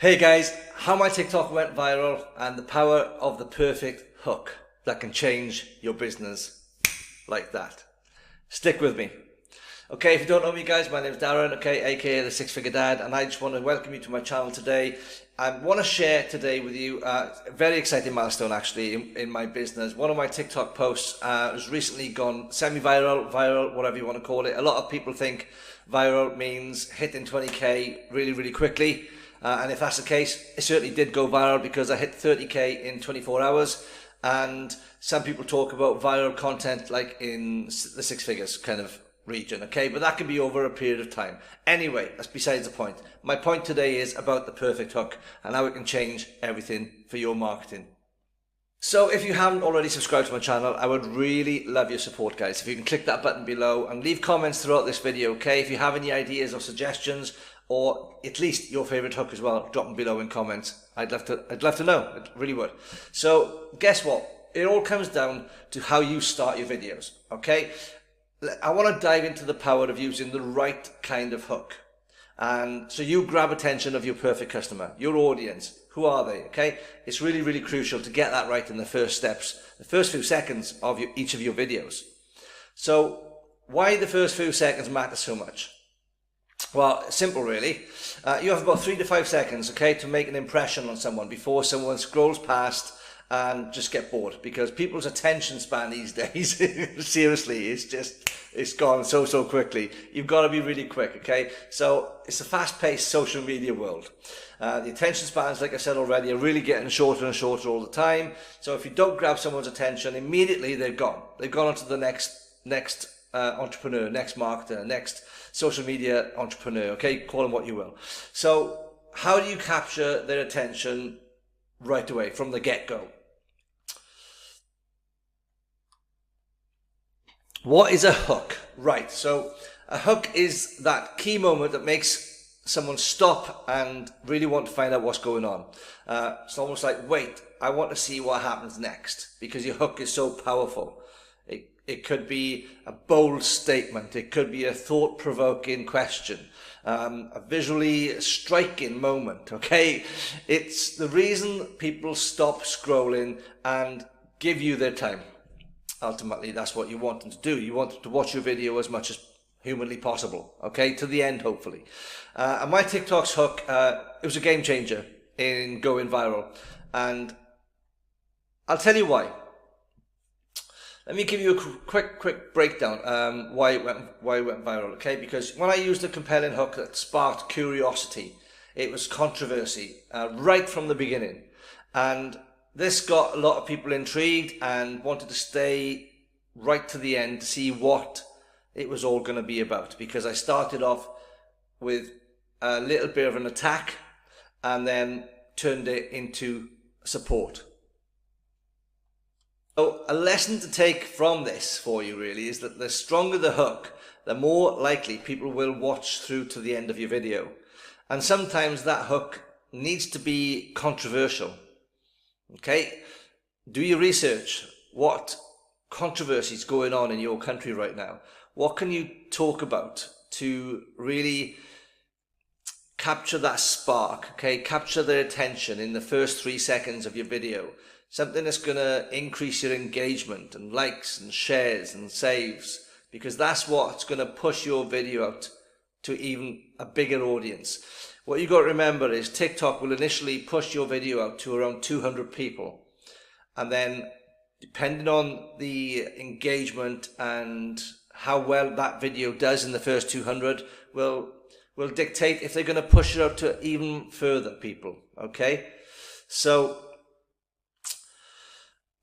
Hey guys, how my TikTok went viral and the power of the perfect hook that can change your business like that. Stick with me. Okay, if you don't know me guys, my name is Darren, okay, aka the Six Figure Dad, and I just want to welcome you to my channel today. I want to share today with you a very exciting milestone actually in my business. One of my TikTok posts has recently gone semi-viral, viral, whatever you want to call it. A lot of people think viral means hitting 20k really quickly. And if that's the case, it certainly did go viral because I hit 30k in 24 hours. And some people talk about viral content like in the six figures kind of region, okay? But that can be over a period of time. Anyway, that's besides the point. My point today is about the perfect hook and how it can change everything for your marketing. So if you haven't already subscribed to my channel, I would really love your support guys. If you can click that button below and leave comments throughout this video, okay? If you have any ideas or suggestions, or at least your favorite hook as well, drop them below in comments. I'd love to know. I really would. So guess what? It all comes down to how you start your videos. Okay. I want to dive into the power of using the right kind of hook. And so you grab attention of your perfect customer, your audience. Who are they? Okay. It's really crucial to get that right in the first steps, the first few seconds of each of your videos. So why the first few seconds matter so much? Well, simple really. You have about 3 to 5 seconds, okay, to make an impression on someone before someone scrolls past and just get bored, because people's attention span these days, seriously, it's gone so quickly. You've got to be really quick, okay? So it's a fast-paced social media world. The attention spans, like I said already, are really getting shorter and shorter all the time. So if you don't grab someone's attention, immediately they're gone. They've gone on to the next entrepreneur, next marketer, next social media entrepreneur, okay, call them what you will. So how do you capture their attention right away from the get-go? What is a hook? Right, so a hook is that key moment that makes someone stop and really want to find out what's going on. It's almost like, wait, I want to see what happens next, because your hook is so powerful. It could be a bold statement. It could be a thought-provoking question, a visually striking moment, okay? It's the reason people stop scrolling and give you their time. Ultimately, that's what you want them to do. You want them to watch your video as much as humanly possible, okay? To the end, hopefully. And my TikTok's hook, it was a game changer in going viral. And I'll tell you why. Let me give you a quick breakdown why it went viral, okay? Because when I used a compelling hook that sparked curiosity, it was controversy right from the beginning, and this got a lot of people intrigued and wanted to stay right to the end to see what it was all going to be about. Because I started off with a little bit of an attack and then turned it into support. So a lesson to take from this for you really is that the stronger the hook, the more likely people will watch through to the end of your video. And sometimes that hook needs to be controversial. Okay? Do your research. What controversy is going on in your country right now? What can you talk about to really capture that spark, okay? Capture their attention in the first 3 seconds of your video. Something that's going to increase your engagement and likes and shares and saves, because that's what's going to push your video out to even a bigger audience. What you got to remember is TikTok will initially push your video out to around 200 people. And then depending on the engagement and how well that video does in the first 200 will dictate if they're going to push it out to even further people, okay? So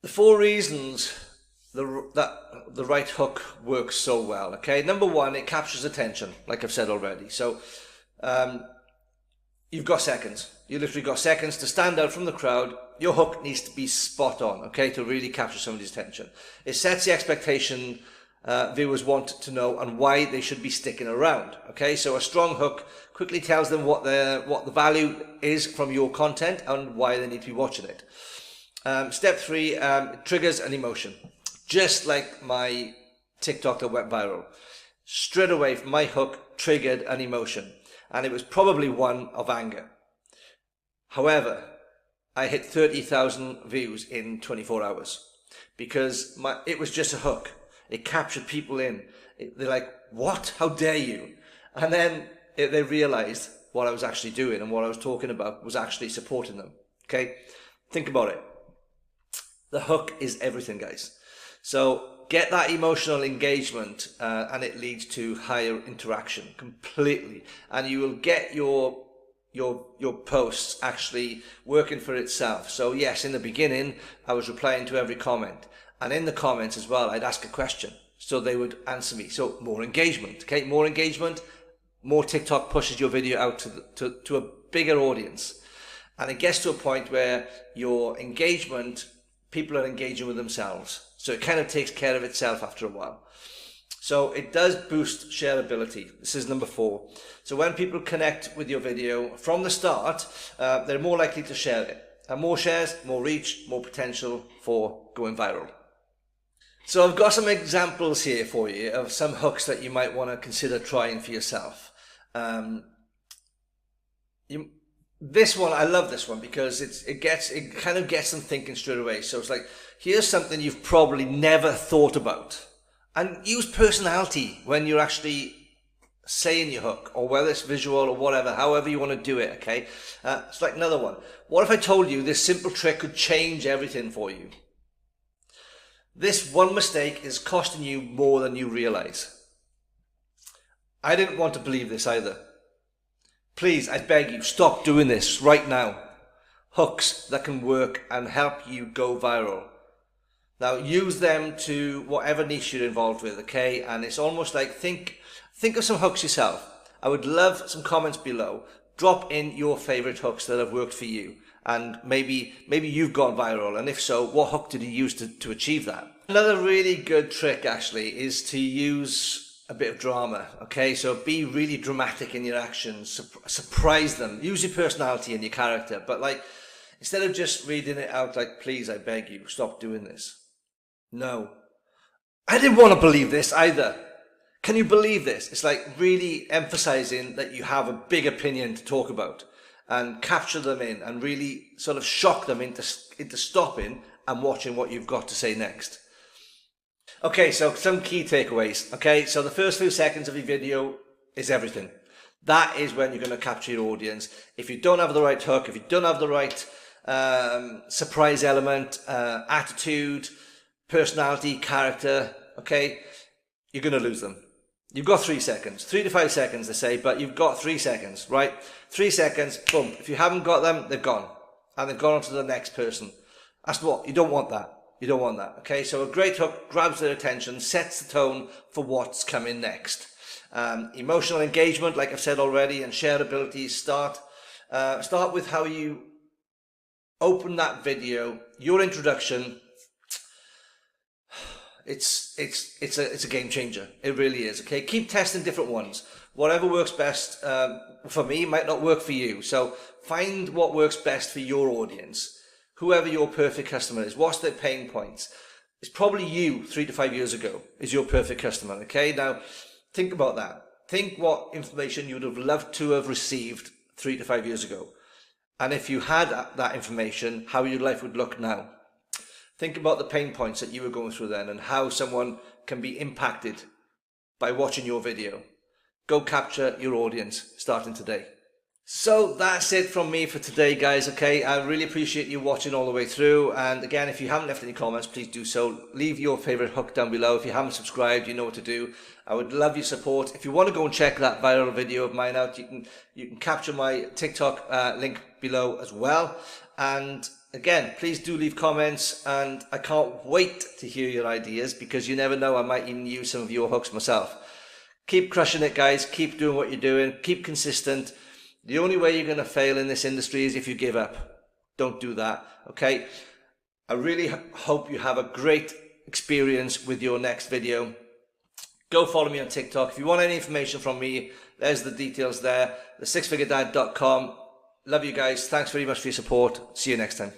the 4 reasons that the right hook works so well, okay? Number 1, it captures attention, like I've said already. So you've got seconds. You literally got seconds to stand out from the crowd. Your hook needs to be spot on, okay, to really capture somebody's attention. It sets the expectation viewers want to know and why they should be sticking around, okay? So a strong hook quickly tells them what the value is from your content and why they need to be watching it. Step 3, it triggers an emotion. Just like my TikTok that went viral. Straight away, my hook triggered an emotion. And it was probably one of anger. However, I hit 30,000 views in 24 hours because it was just a hook. It captured people in. They're like, what? How dare you? And then they realized what I was actually doing and what I was talking about was actually supporting them. Okay? Think about it. The hook is everything, guys. So get that emotional engagement and it leads to higher interaction completely. And you will get your posts actually working for itself. So yes, in the beginning, I was replying to every comment. And in the comments as well, I'd ask a question. So they would answer me. So more engagement, okay? More engagement, more TikTok pushes your video out to a bigger audience. And it gets to a point where your engagement, people are engaging with themselves. So it kind of takes care of itself after a while. So it does boost shareability. This is number 4. So when people connect with your video from the start, they're more likely to share it. And more shares, more reach, more potential for going viral. So I've got some examples here for you of some hooks that you might want to consider trying for yourself. This one, I love this one because it kind of gets them thinking straight away. So it's like, here's something you've probably never thought about. And use personality when you're actually saying your hook, or whether it's visual or whatever, however you want to do it, okay? It's like another one. What if I told you this simple trick could change everything for you? This one mistake is costing you more than you realize. I didn't want to believe this either. Please, I beg you, stop doing this right now. Hooks that can work and help you go viral. Now use them to whatever niche you're involved with, okay? And it's almost like think of some hooks yourself. I would love some comments below. Drop in your favorite hooks that have worked for you. And maybe you've gone viral, and if so, what hook did you use to achieve that? Another really good trick actually is to use a bit of drama, okay? So be really dramatic in your actions, surprise them, use your personality and your character, but like, instead of just reading it out like, please, I beg you, stop doing this. No. I didn't want to believe this either. Can you believe this? It's like really emphasizing that you have a big opinion to talk about and capture them in and really sort of shock them into stopping and watching what you've got to say next. Okay, so some key takeaways. Okay, so the first few seconds of your video is everything. That is when you're going to capture your audience. If you don't have the right hook, if you don't have the right surprise element, attitude, personality, character, okay, you're going to lose them. You've got 3 seconds, 3 to 5 seconds they say, but you've got 3 seconds, right? 3 seconds, boom. If you haven't got them, they've gone. And they've gone on to the next person. That's what, you don't want that. You don't want that, okay? So a great hook grabs their attention, sets the tone for what's coming next. Emotional engagement, like I've said already, and shareability, start with how you open that video, your introduction. It's a game changer. It really is. Okay, keep testing different ones. Whatever works best for me might not work for you. So find what works best for your audience. Whoever your perfect customer is, what's their pain points? It's probably you 3 to 5 years ago is your perfect customer. Okay, now think about that. Think what information you would have loved to have received 3 to 5 years ago, and if you had that information, how your life would look now. Think about the pain points that you were going through then and how someone can be impacted by watching your video. Go capture your audience starting today. So that's it from me for today, guys, okay? I really appreciate you watching all the way through. And again, if you haven't left any comments, please do so. Leave your favorite hook down below. If you haven't subscribed, you know what to do. I would love your support. If you want to go and check that viral video of mine out, you can capture my TikTok link below as well. And again, please do leave comments, and I can't wait to hear your ideas because you never know, I might even use some of your hooks myself. Keep crushing it, guys. Keep doing what you're doing. Keep consistent. The only way you're going to fail in this industry is if you give up. Don't do that, okay? I really hope you have a great experience with your next video. Go follow me on TikTok. If you want any information from me, there's the details there. The6figuredad.com. Love you guys. Thanks very much for your support. See you next time.